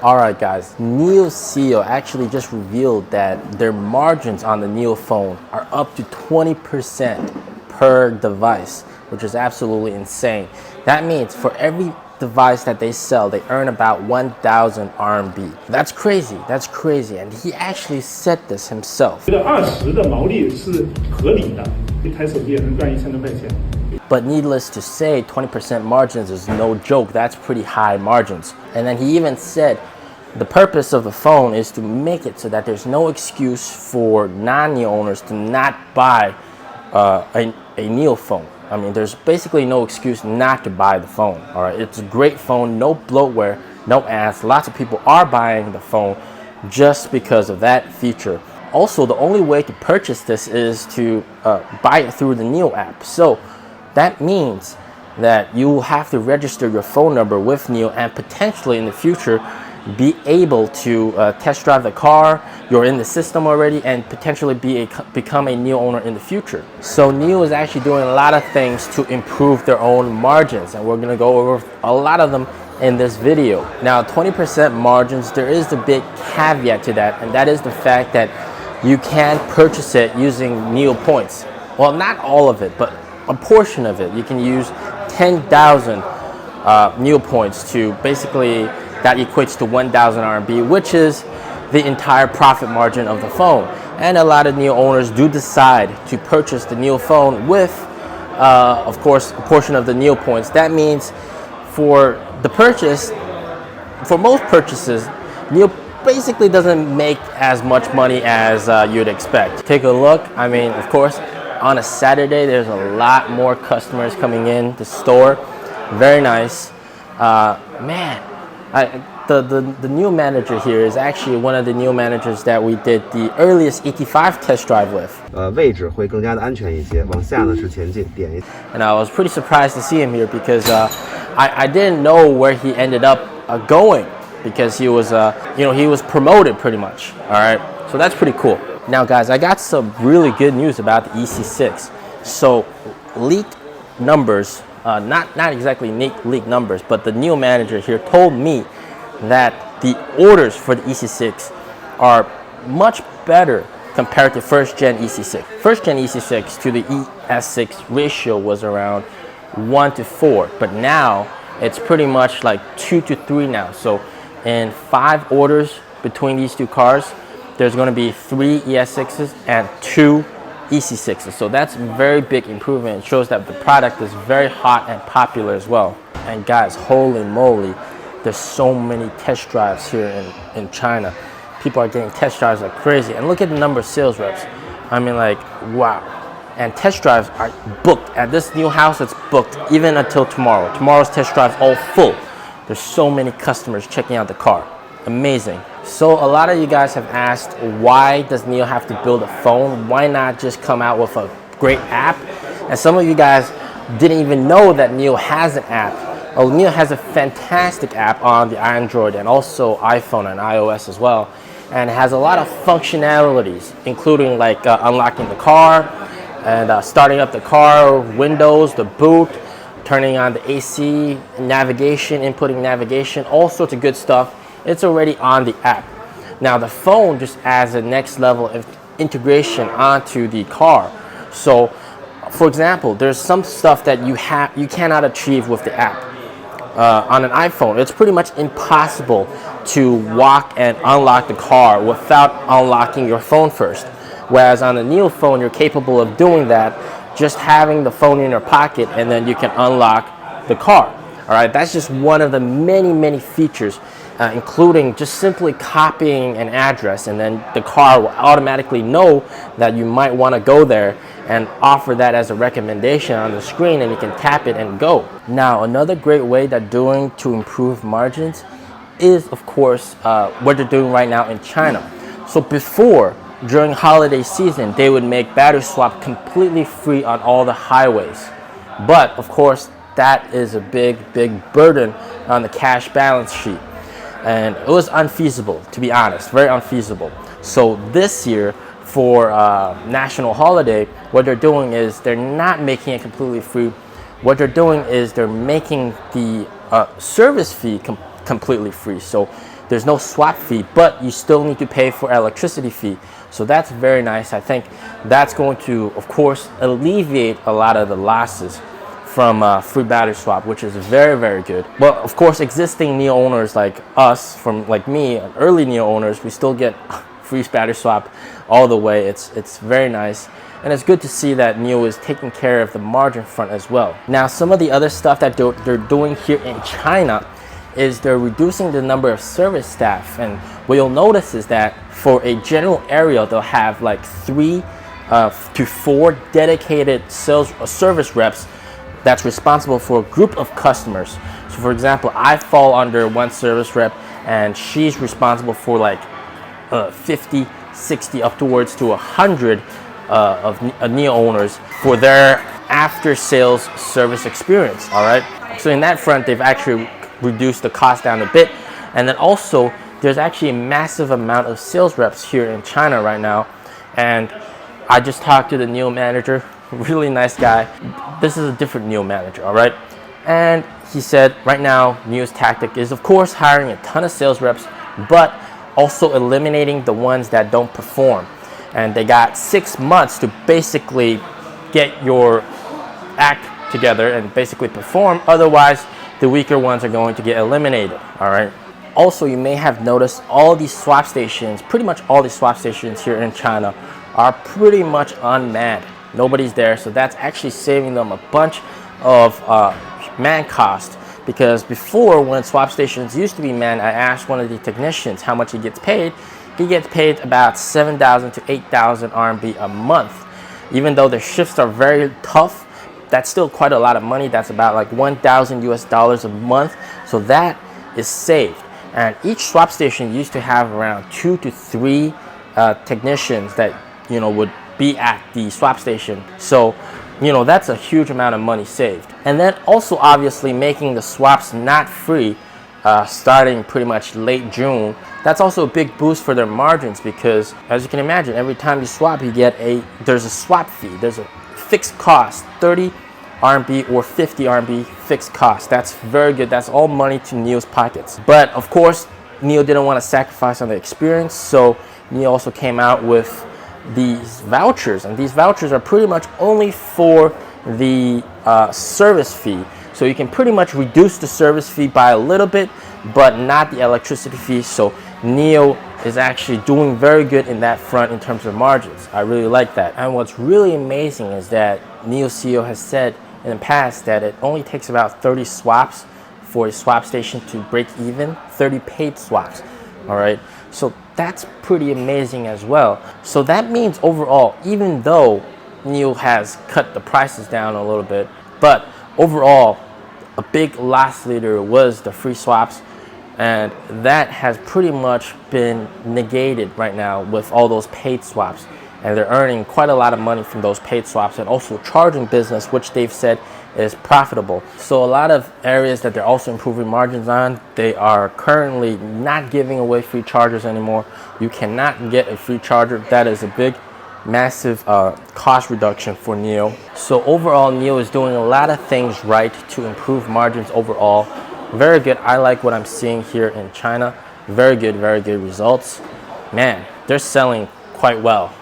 Alright guys, NIO CEO actually just revealed that their margins on the NIO phone are up to 20% per device, which is absolutely insane. That means for every device that they sell, they earn about 1,000 RMB. That's crazy, and he actually said this himself. But needless to say, 20% margins is no joke. That's pretty high margins. And then he even said the purpose of the phone is to make it so that there's no excuse for non-NIO owners to not buy a NIO phone. I mean, there's basically no excuse not to buy the phone. All right, it's a great phone, no bloatware, no ads. Lots of people are buying the phone just because of that feature. Also, the only way to purchase this is to buy it through the NIO app. So that means that you will have to register your phone number with NIO and potentially in the future be able to test drive the car. You're in the system already and potentially become a NIO owner in the future. So NIO is actually doing a lot of things to improve their own margins, and we're going to go over a lot of them in this video. Now, 20% margins, there is the big caveat to that, and that is the fact that you can purchase it using NIO points. Well, not all of it, but a portion of it. You can use 10,000 NIO points to basically, that equates to 1,000 RMB, which is the entire profit margin of the phone. And a lot of NIO owners do decide to purchase the NIO phone with, of course, a portion of the NIO points. That means for the purchase, for most purchases, NIO basically doesn't make as much money as you'd expect. Take a look. I mean, of course, on a Saturday, there's a lot more customers coming in the store. Very nice. Man, the NIO manager here is actually one of the NIO managers that we did the earliest 85 test drive with. 位置会更加的安全一些。往下呢是前进，点一。And I was pretty surprised to see him here because I didn't know where he ended up going because he was he was promoted pretty much. All right, so that's pretty cool. Now, guys, I got some really good news about the EC6. So, leaked numbers. Not exactly leaked numbers, but the NIO manager here told me that the orders for the EC6 are much better compared to first gen EC6. First gen EC6 to the ES6 ratio was around 1 to 4, but now it's pretty much like 2 to 3 now. So in 5 orders between these two cars, there's going to be 3 ES6s and 2 EC6s. So that's a very big improvement. It shows that the product is very hot and popular as well. And guys, holy moly, there's so many test drives here in China. People are getting test drives like crazy. And look at the number of sales reps. I mean, like, wow. And test drives are booked. At this NIO house, it's booked even until tomorrow. Tomorrow's test drive's all full. There's so many customers checking out the car. Amazing. So a lot of you guys have asked, why does NIO have to build a phone? Why not just come out with a great app? And some of you guys didn't even know that NIO has an app. Oh, NIO has a fantastic app on the Android and also iPhone and iOS as well. And it has a lot of functionalities, including like unlocking the car and starting up the car, windows, the boot, turning on the AC, navigation, inputting navigation, all sorts of good stuff. It's already on the app. Now the phone just adds a next level of integration onto the car. So, for example, there's some stuff that you cannot achieve with the app. On an iPhone, it's pretty much impossible to walk and unlock the car without unlocking your phone first. Whereas on a NIO phone, you're capable of doing that, just having the phone in your pocket, and then you can unlock the car. All right, that's just one of the many features. Including just simply copying an address, and then the car will automatically know that you might want to go there and offer that as a recommendation on the screen, and you can tap it and go. Now, another great way they're doing to improve margins is, of course, what they're doing right now in China. So before, during holiday season, they would make battery swap completely free on all the highways. But, of course, that is a big burden on the cash balance sheet. And it was unfeasible, to be honest, very unfeasible. So this year, for national holiday, what they're doing is they're not making it completely free. What they're doing is they're making the service fee completely free. So there's no swap fee, but you still need to pay for electricity fee. So that's very nice. I think that's going to, of course, alleviate a lot of the losses from free battery swap, which is very, very good. But of course, existing NIO owners like us, from like me, early NIO owners, we still get free battery swap all the way. It's very nice. And it's good to see that NIO is taking care of the margin front as well. Now, some of the other stuff that they're doing here in China is they're reducing the number of service staff. And what you'll notice is that for a general area, they'll have like 3 to 4 dedicated sales or service reps that's responsible for a group of customers. So for example, I fall under one service rep and she's responsible for like 50, 60, up towards to 100 of NIO owners for their after sales service experience. All right. So in that front, they've actually reduced the cost down a bit. And then also there's actually a massive amount of sales reps here in China right now. And I just talked to the NIO manager, really nice guy. This is a different NIO manager, all right? And he said right now, NIO's tactic is of course hiring a ton of sales reps, but also eliminating the ones that don't perform. And they got 6 months to basically get your act together and basically perform. Otherwise, the weaker ones are going to get eliminated, all right? Also, you may have noticed all these swap stations, pretty much all these swap stations here in China are pretty much unmanned. Nobody's there, so that's actually saving them a bunch of man cost. Because before, when swap stations used to be manned, I asked one of the technicians how much he gets paid. He gets paid about 7,000 to 8,000 RMB a month. Even though the shifts are very tough, that's still quite a lot of money. That's about like 1,000 US dollars a month. So that is saved. And each swap station used to have around 2 to 3 technicians that would be at the swap station. So that's a huge amount of money saved. And then also obviously making the swaps not free starting pretty much late June. That's also a big boost for their margins, because as you can imagine, every time you swap, there's a swap fee. There's a fixed cost, 30 RMB or 50 RMB fixed cost. That's very good. That's all money to NIO's pockets. But of course, NIO didn't want to sacrifice on the experience, so NIO also came out with these vouchers, and these vouchers are pretty much only for the service fee. So you can pretty much reduce the service fee by a little bit, but not the electricity fee. So NIO is actually doing very good in that front in terms of margins. I really like that. And what's really amazing is that NIO CEO has said in the past that it only takes about 30 swaps for a swap station to break even, 30 paid swaps. All right, so that's pretty amazing as well. So that means overall, even though NIO has cut the prices down a little bit, but overall, a big loss leader was the free swaps, and that has pretty much been negated right now with all those paid swaps. And they're earning quite a lot of money from those paid swaps and also charging business, which they've said is profitable. So a lot of areas that they're also improving margins on, they are currently not giving away free chargers anymore. You cannot get a free charger. That is a big, massive cost reduction for NIO. So overall, NIO is doing a lot of things right to improve margins overall. Very good. I like what I'm seeing here in China. Very good results. Man, they're selling quite well.